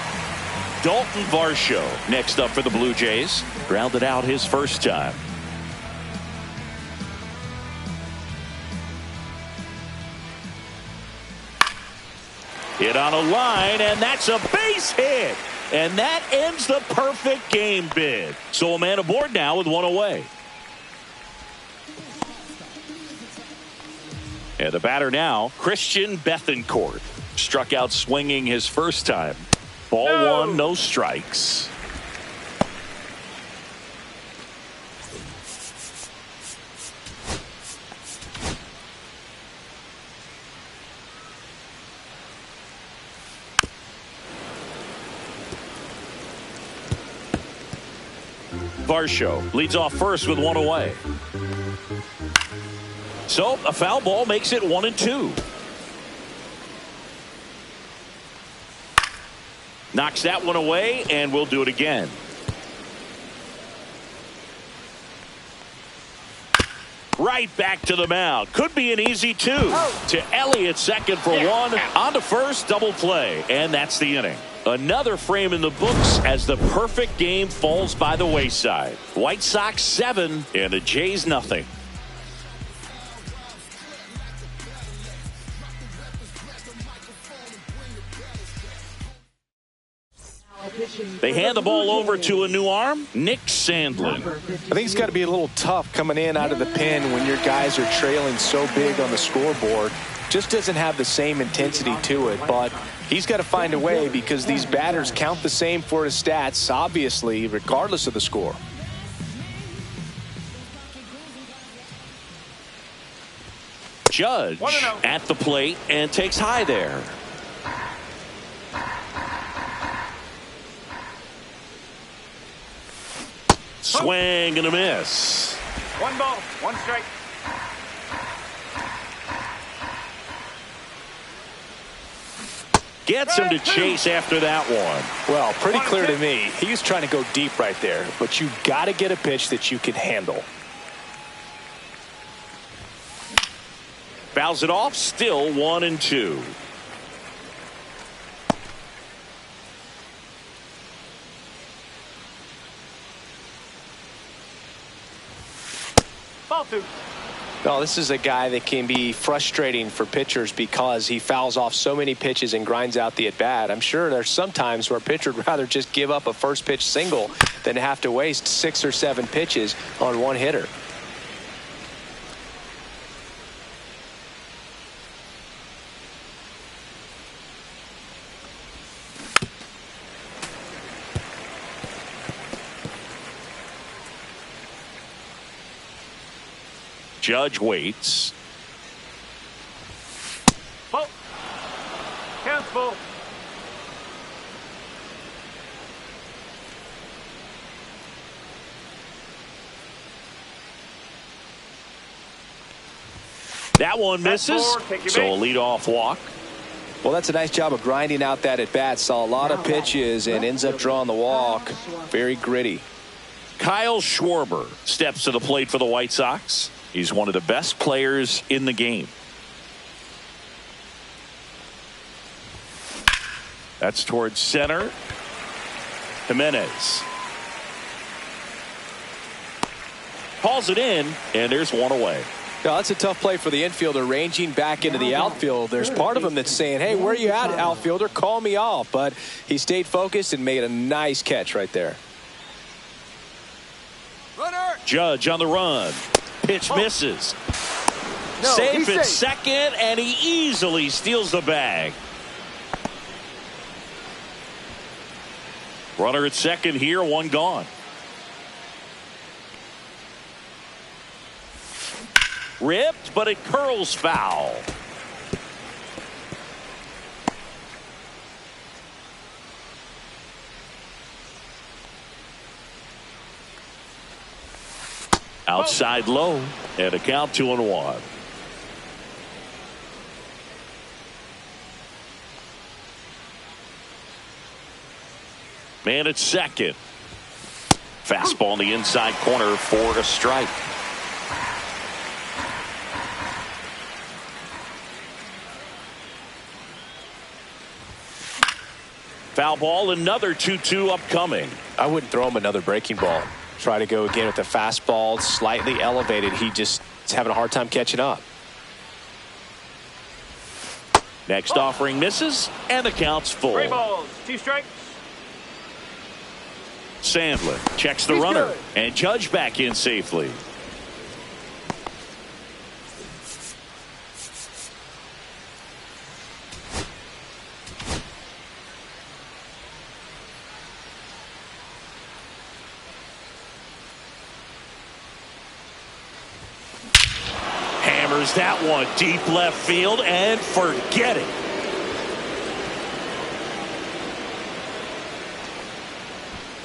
A: Dalton Varsho next up for the Blue Jays. Grounded out his first time. Hit on a line, and that's a base hit. And that ends the perfect game bid. So a man aboard now with 1 away. And the batter now, Christian Bethancourt. Struck out swinging his first time. Ball 1, no strikes. Varsho leads off first with 1 away. So a foul ball makes it 1-2. Knocks that one away, and we'll do it again. Right back to the mound. Could be an easy 2. To Elliott, second for 1. On to first, double play. And that's the inning. Another frame in the books as the perfect game falls by the wayside. White Sox 7 and the Jays nothing. They hand the ball over to a new arm, Nick Sandlin.
B: I think it's got to be a little tough coming in out of the pen when your guys are trailing so big on the scoreboard. Just doesn't have the same intensity to it, but he's got to find a way because these batters count the same for his stats, obviously, regardless of the score.
A: Judge at the plate and takes high there. Swing and a miss.
C: 1 ball, 1 strike.
A: Gets him to chase after that one.
B: Well, pretty clear to me. He was trying to go deep right there, but you got to get a pitch that you can handle.
A: Fouls it off, still 1-2.
C: Ball 2.
B: No, this is a guy that can be frustrating for pitchers because he fouls off so many pitches and grinds out the at-bat. I'm sure there's some times where a pitcher would rather just give up a first pitch single than have to waste 6 or 7 pitches on one hitter.
A: Judge waits.
C: Ball. Counts ball.
A: That one misses. So a leadoff walk.
B: Well, that's a nice job of grinding out that at bat. Saw a lot of pitches and ends up drawing the walk. Very gritty.
A: Kyle Schwarber steps to the plate for the White Sox. He's one of the best players in the game. That's towards center. Jimenez calls it in, and there's one away.
B: Now, that's a tough play for the infielder ranging back into the outfield. There's part of him that's saying, hey, where are you at, outfielder? Call me off. But he stayed focused and made a nice catch right there.
C: Runner.
A: Judge on the run. Pitch misses. Safe at second, and he easily steals the bag. Runner at second here, one gone. Ripped, but it curls foul. Outside low, and a count 2-1. Man at second. Fastball in the inside corner for a strike. Foul ball, another 2-2 upcoming.
B: I wouldn't throw him another breaking ball. Try to go again with the fastball, slightly elevated. He just is having a hard time catching up.
A: Next offering misses, and the count's full.
C: 3 balls, 2 strikes.
A: Sandlin checks the runner, and Judge back in safely. Hammers that one deep left field, and forget it.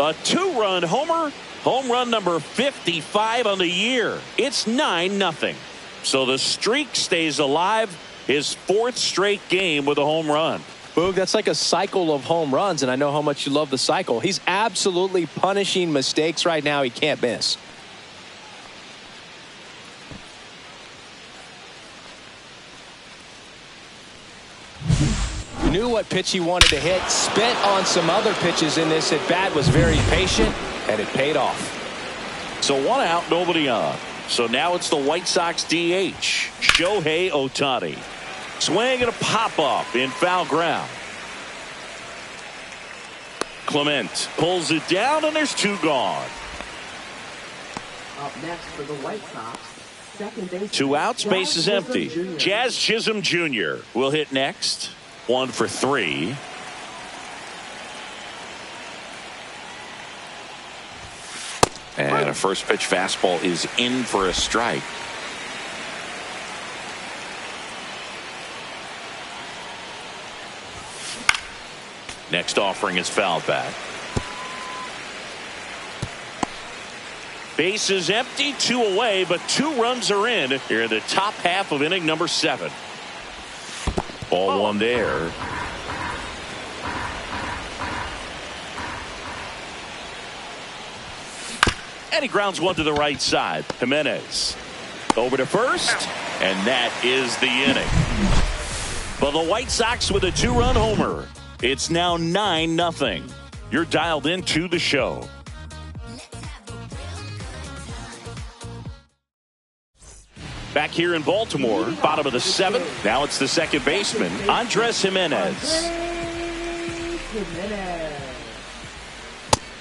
A: A 2-run homer, home run number 55 on the year. It's 9-0. So the streak stays alive. His 4th straight game with a home run.
B: Boog, that's like a cycle of home runs, and I know how much you love the cycle. He's absolutely punishing mistakes right now he can't miss. Knew what pitch he wanted to hit, spent on some other pitches in this at bat, was very patient, and it paid off.
A: So 1 out, nobody on. So now it's the White Sox DH, Shohei Ohtani. Swing and a pop-up in foul ground. Clement pulls it down, and there's 2 gone.
D: Up next for the White Sox, second base.
A: 2 outs, base is empty.
D: Jr.
A: Jazz Chisholm Jr. will hit next. 1 for 3.
E: And a first pitch fastball is in for a strike.
A: Next offering is fouled back. Base is empty, 2 away, but 2 runs are in here in the top half of inning number 7. Ball 1 there. And he grounds 1 to the right side. Jimenez over to first, and that is the inning. But the White Sox with a 2-run homer. It's now 9-0. You're dialed into the show. Back here in Baltimore, bottom of the 7th. Now it's the second baseman, Andres Jimenez.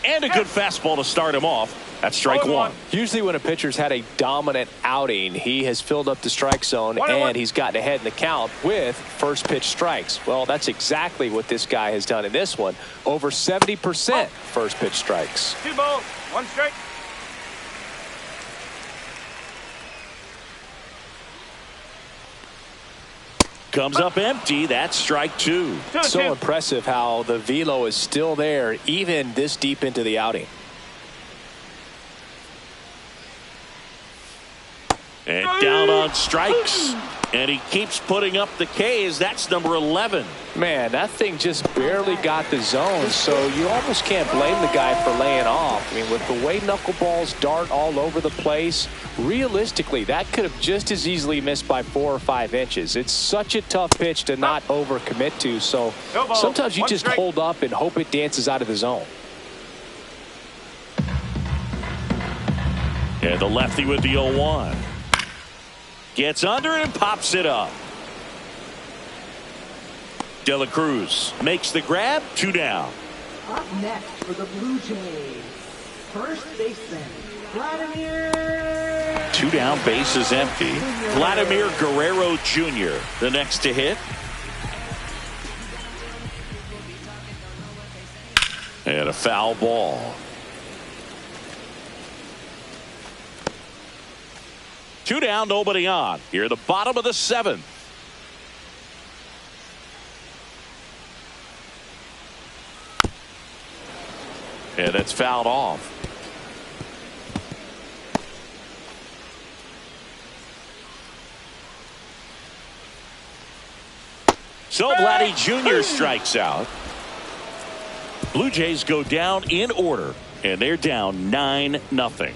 A: And a good fastball to start him off. That's strike 1.
B: Usually when a pitcher's had a dominant outing, he has filled up the strike zone and he's gotten ahead in the count with first pitch strikes. Well, that's exactly what this guy has done in this one. Over 70% first pitch strikes.
C: 2 balls, 1 strike.
A: comes up empty. That's strike two.
B: So impressive how the velo is still there even this deep into the outing.
A: And down on strikes. And he keeps putting up the Ks. That's number 11.
B: Man, that thing just barely got the zone, so you almost can't blame the guy for laying off. I mean, with the way knuckleballs dart all over the place, realistically, that could have just as easily missed by 4 or 5 inches. It's such a tough pitch to not overcommit to, so sometimes you just hold up and hope it dances out of the zone.
A: And the lefty with the 0-1. Gets under it and pops it up. De La Cruz makes the grab. 2 down.
D: Up next for the Blue Jays, first baseman, Vladimir.
A: 2 down, bases empty. Vladimir Guerrero Jr., the next to hit. And a foul ball. 2 down, nobody on. Here at the bottom of the 7th. And it's fouled off. So Vladdy Jr. strikes out. Blue Jays go down in order, and they're down 9-0.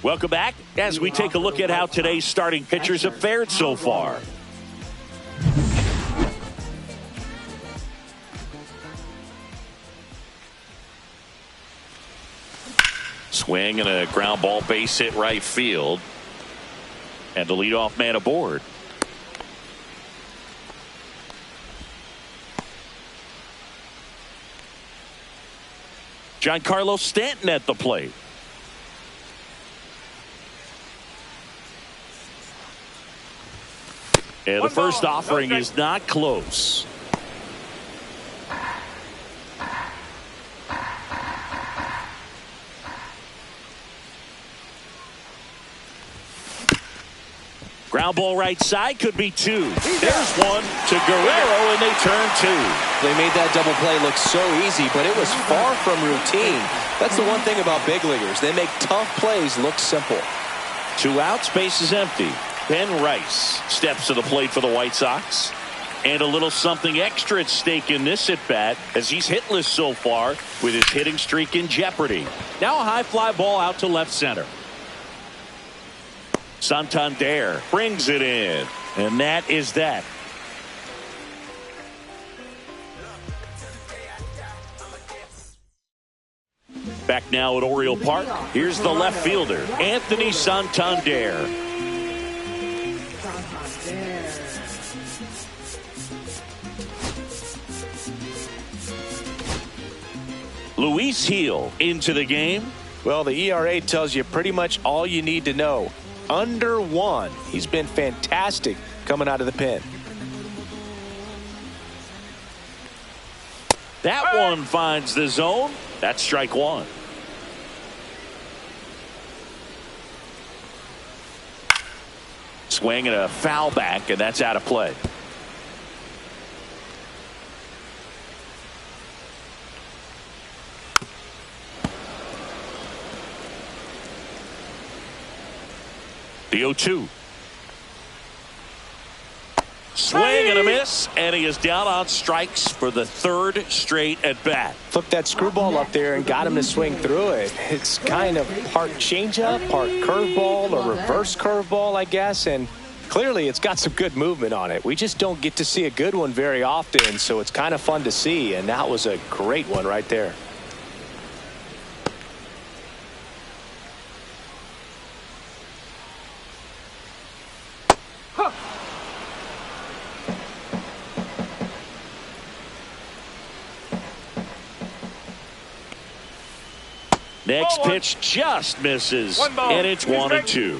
A: Welcome back as we take a look at how today's starting pitchers have fared so far. Swing and a ground ball, base hit right field. And the leadoff man aboard. Giancarlo Stanton at the plate. And the first offering is not close. Ground ball right side, could be 2. There's one to Guerrero, and they turn 2.
B: They made that double play look so easy, but it was far from routine. That's the one thing about big leaguers. They make tough plays look simple.
A: 2 outs, base is empty. Ben Rice steps to the plate for the White Sox. And a little something extra at stake in this at-bat as he's hitless so far with his hitting streak in jeopardy. Now a high fly ball out to left center. Santander brings it in. And that is that. Back now at Oriole Park. Here's the left fielder, Anthony Santander. Luis Gil into the game.
B: Well, the ERA tells you pretty much all you need to know. Under 1. He's been fantastic coming out of the pen.
A: That one finds the zone. That's strike 1. Swing and a foul back, and that's out of play. The 0-2. Swing and a miss, and he is down on strikes for the 3rd straight at bat.
B: Flipped that screwball up there and got him to swing through it. It's kind of part changeup, part curveball, or reverse curveball, I guess, and clearly it's got some good movement on it. We just don't get to see a good one very often, so it's kind of fun to see, and that was a great one right there.
A: Next pitch just misses, and it's 1-2.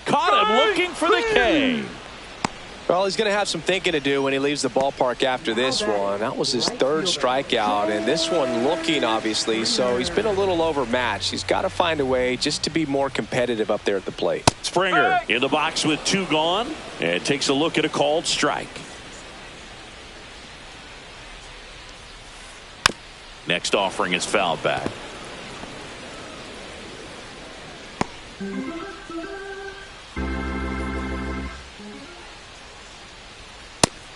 A: Caught him looking for the K.
B: Well, he's going to have some thinking to do when he leaves the ballpark after this one. That was his third strikeout, and this one looking, obviously, so he's been a little overmatched. He's got to find a way just to be more competitive up there at the plate.
A: Springer in the box with 2 gone, and takes a look at a called strike. Next offering is fouled back.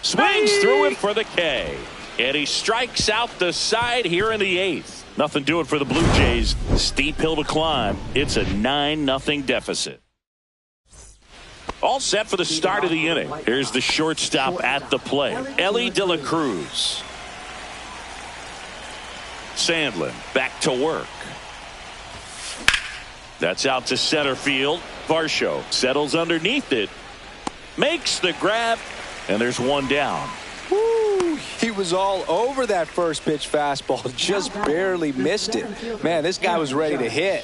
A: Swings through it for the K. And he strikes out the side here in the 8th. Nothing doing for the Blue Jays. Steep hill to climb. It's a 9-0 deficit. All set for the start of the inning. Here's the shortstop at the plate, Ellie De La Cruz. Sandlin back to work. That's out to center field. Varsho settles underneath it. Makes the grab. And there's one down.
B: Woo, he was all over that first pitch fastball. Just barely missed it. Man, this guy was ready to hit.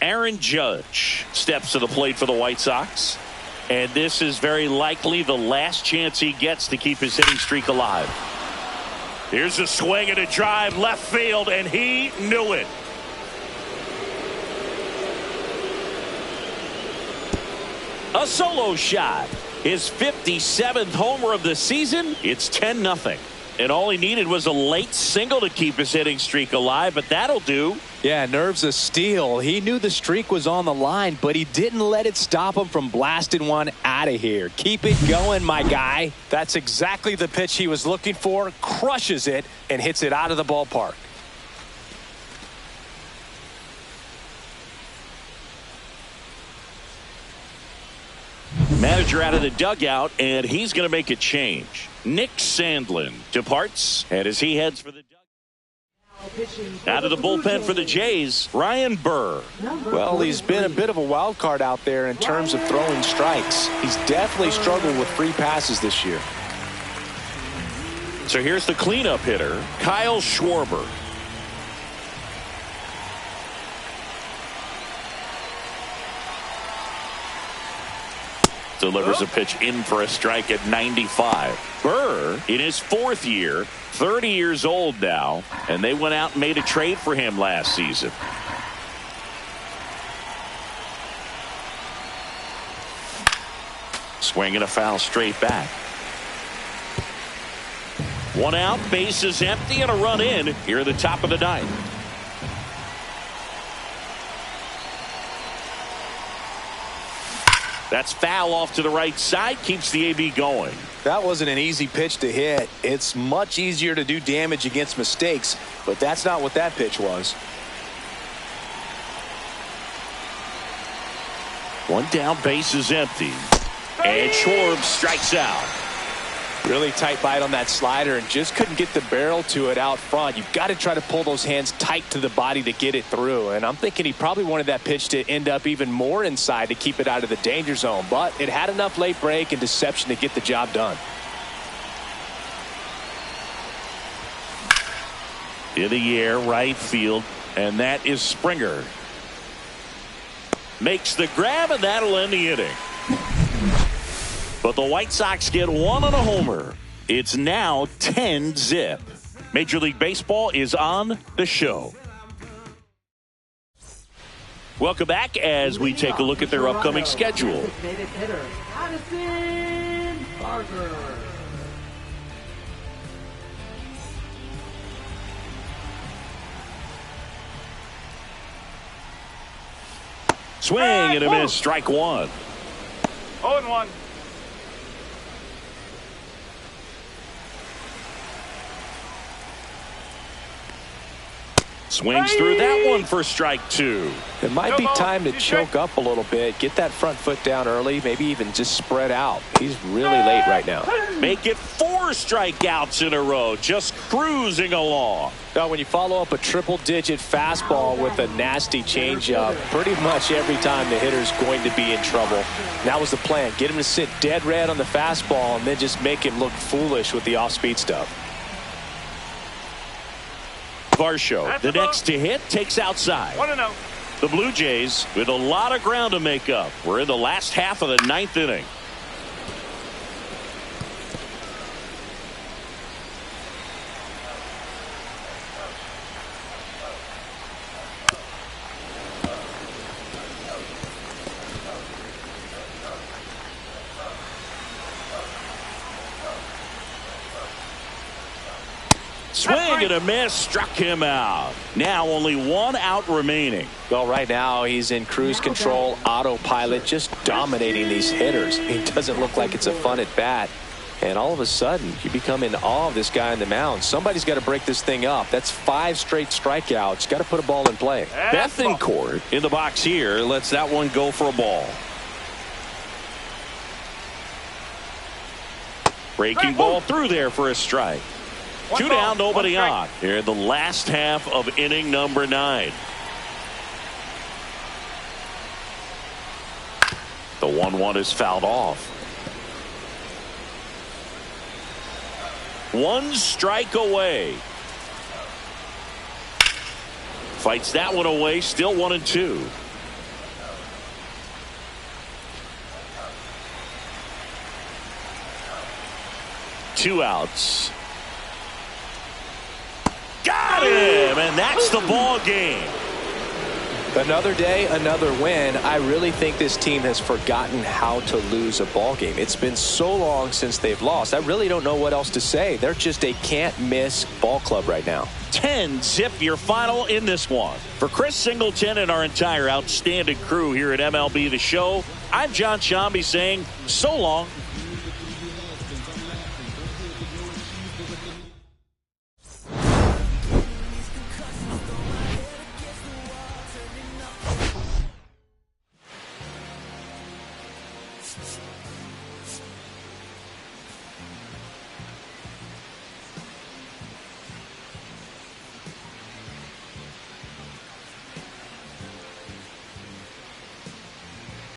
A: Aaron Judge steps to the plate for the White Sox. And this is very likely the last chance he gets to keep his hitting streak alive. Here's a swing and a drive left field, and he knew it. A solo shot. His 57th homer of the season. It's 10-0. And all he needed was a late single to keep his hitting streak alive, but that'll do.
B: Yeah, nerves of steel. He knew the streak was on the line, but he didn't let it stop him from blasting one out of here. Keep it going, my guy. That's exactly the pitch he was looking for. Crushes it and hits it out of the ballpark.
A: Manager out of the dugout, and he's going to make a change. Nick Sandlin departs, and as he heads for the dugout, out of the bullpen for the Jays, Ryan Burr.
B: Well, he's been a bit of a wild card out there in terms of throwing strikes. He's definitely struggled with free passes this year.
A: So here's the cleanup hitter, Kyle Schwarber. Delivers a pitch in for a strike at 95. Burr, in his 4th year, 30 years old now, and they went out and made a trade for him last season. Swinging a foul straight back. 1 out, bases empty, and a run in here at the top of the 9th. That's foul off to the right side, keeps the AB going.
B: That wasn't an easy pitch to hit. It's much easier to do damage against mistakes, but that's not what that pitch was.
A: 1 down, base is empty. And Schwarber strikes out.
B: Really tight bite on that slider and just couldn't get the barrel to it out front. You've got to try to pull those hands tight to the body to get it through. And I'm thinking he probably wanted that pitch to end up even more inside to keep it out of the danger zone. But it had enough late break and deception to get the job done.
A: In the air, right field. And that is Springer. Makes the grab, and that'll end the inning. But the White Sox get 1 on a homer. It's now 10-0. Major League Baseball is on the show. Welcome back as we take a look at their upcoming schedule. Swing and a miss, strike 1.
C: 0-1.
A: Swings through that one for strike 2.
B: It might be time to choke up a little bit, get that front foot down early, maybe even just spread out. He's really late right now.
A: Make it 4 strikeouts in a row, just cruising along.
B: Now, when you follow up a triple-digit fastball with a nasty changeup, pretty much every time the hitter's going to be in trouble. That was the plan. Get him to sit dead red on the fastball and then just make him look foolish with the off-speed stuff.
A: Varsho, the next to hit, takes outside.
C: 1-0.
A: The Blue Jays with a lot of ground to make up. We're in the last half of the 9th inning. Swing and a miss, struck him out. Now only one out remaining.
B: Well, right now he's in cruise control, autopilot, just dominating these hitters. It doesn't look like it's a fun at bat. And all of a sudden, you become in awe of this guy on the mound. Somebody's got to break this thing up. That's 5 straight strikeouts. Got to put a ball in play.
A: Bethencourt in the box here lets that one go for a ball. Breaking ball through there for a strike. 2 down, nobody on. Here in the last half of inning number 9. The 1-1 is fouled off. 1 strike away. Fights that one away. Still 1-2. Two outs. Got him, and that's the ball game.
B: Another day, another win. I really think this team has forgotten how to lose a ball game. It's been so long since they've lost. I really don't know what else to say. They're just a can't-miss ball club right now.
A: 10-zip your final in this one. For Chris Singleton and our entire outstanding crew here at MLB The Show, I'm John Shambi saying so long